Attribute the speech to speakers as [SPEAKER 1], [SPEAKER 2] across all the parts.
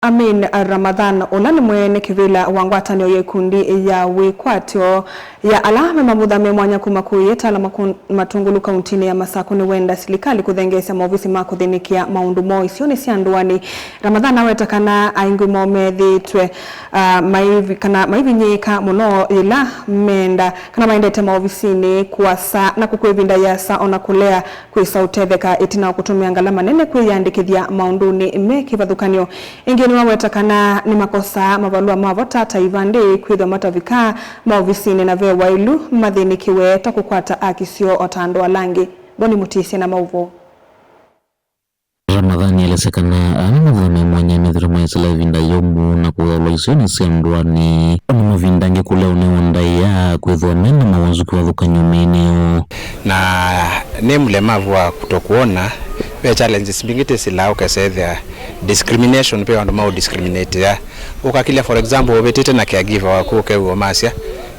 [SPEAKER 1] Amin Ramadhan onani mwene kivila wangwatanio yekundi ya wikwatio ya alame mamuthame mwanya kumakuyeta ala matungulu kauntini ya Masako ni wenda silikali kuthengesya maofisi makuthinikia maundu mo isioni sianduani. Ramadhan awetakana aingu momethitwe maivi nyika muno ila menda kana maendete maofisini kuasa na kukwevinda yasa ona kulea kwisa utetheka itina kutumia ngalama nene kwiyandikithia maunduni mekivathukanio. Ingeni wawetakana ni makosa mavalua mavota taivande kwithwa matavika maofisini na ve wailu mathinikiwe takukwata akisio otando alangi. Boni Mutisi na mauvo.
[SPEAKER 2] Ramadhani yalesekana anamuthame mwanya mithirama isila vinda yomu na kuwalo isioni sianduani mavindange kule uneondaya kwithwa mena mawanzuki wathukanyo meneo
[SPEAKER 3] na ni mlemavu wa kutokuona pe challenges mbingite sila ukasethia discrimination pe wandu mau discriminate ya ukakilia for example obetete na caregiver wako kewo masya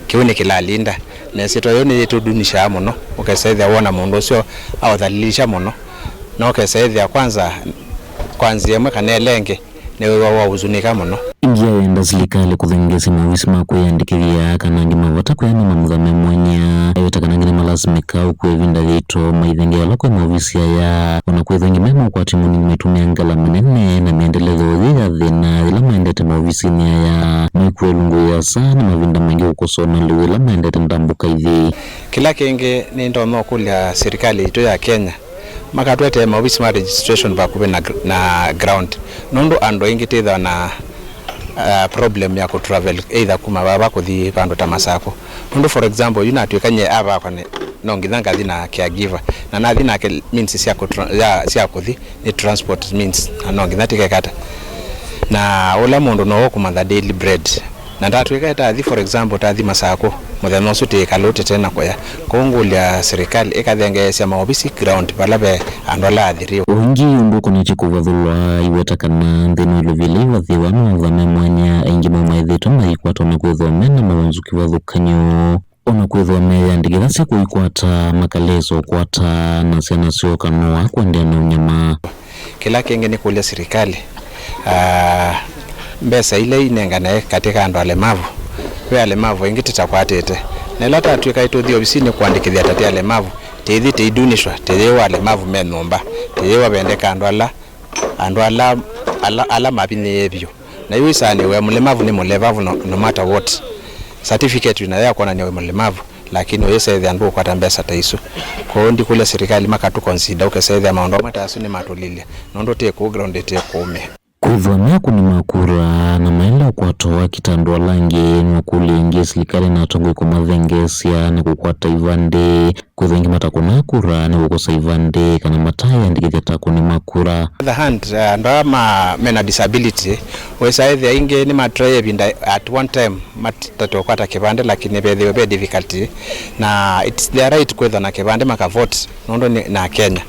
[SPEAKER 3] kiuni kilalinda na sito yoni tudunisha muno ukasethia wona mundu ucio awthalilisha muno na ukasethia kwanza yemwe kanelenge ni wa uzunika muno
[SPEAKER 2] ingia enda silikali kuthengesi maofisi makuyandikithia kana ngi mavota kuyana mamuthame mwanya ayotakana ngini malasimika ukwevinda vito maithenge wala kwa maofisi ya ona kwethengi mema ukwati muni metumia ngala manene na miendelezo dhiga dhina ila maendete maofisini ya mikuelungu ya sana mavinda mengi ukosona liwe ila maendete ndambuka hivi.
[SPEAKER 3] Kila kenge ni ndono kulia serikali ito ya Kenya makatwete maofisi ma registration bakuwe na ground nondo ando ingititha na problem ya travel either kuma baba kuthi bandu ta Masako nondo for example yunatwikanye aba kwane nongithanga thina caregiver na nathina ke means sia kuthi ni transport means nongithatike kata na ola mundu no kumantha daily bread na ndatwika tathi for example tathi Masako muthenya ucio tikalote tena kwa kongulia serikali ikathengesya maofisi ground balabe andu ala athirio
[SPEAKER 2] ungi undu kuniti kuvathulwa iwetakana nthini iluvile wathiwa mamuthame mwanya aingi mamaithitwo maikwatwo na kwithwa mena mawanzuki wathukanyo ona kwithwa meyandikitha cia kuikwata makaleso kwata na ciana cio kanoa kwendia na unyama.
[SPEAKER 3] Kila kingi ni kulia serikali mbesa ile inengane katika andu alemavu we alemavu ingitita kwatete na lata atwika ituthi ofisini kuandikithia tati alemavu tethi teidunishwa tethewa alemavu menomba tethewa bendeka andu ala mapini yebyo na yu isani we mulemavu ni mulevavu no matter what certificate na ya kona ni we mulemavu lakini oyese andu kwata mbesa taiso ko ndi kule serikali makatu consider ukesethia maondo matasu ni matulilia nondo te ku ground te kume
[SPEAKER 2] kuvamia kuni makura na maela kuatoa kitandua langi mwakuli ingia silikali na tongo kwa mavengesia na kukwata ivande kuthengi matakuna kura na kukosa ivande kana mataya ndikithia takuni makura.
[SPEAKER 3] The hand ndo mena disability wesaethia inge ni matraye binda at one time matatu kwata kibande lakini be difficulty na it's their right kwetha na kibande makavote nondo na Kenya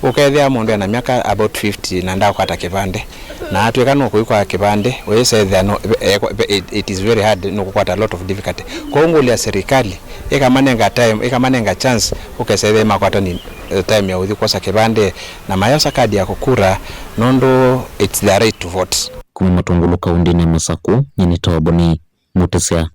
[SPEAKER 3] ukethia mundu na miaka about 50 na nda kwata kibande na atwekano kuikwa kibande wese no it is very hard no kukwata a lot of difficulty kongulia serikali ikamanenga chance ukeseve makwata ni time ya uthi kwa kibande na mayosa kadi ya kukura nondo it's the right to vote.
[SPEAKER 2] Kuma matungulu kaundini ya Masako nyini Tawaboni Mutisia.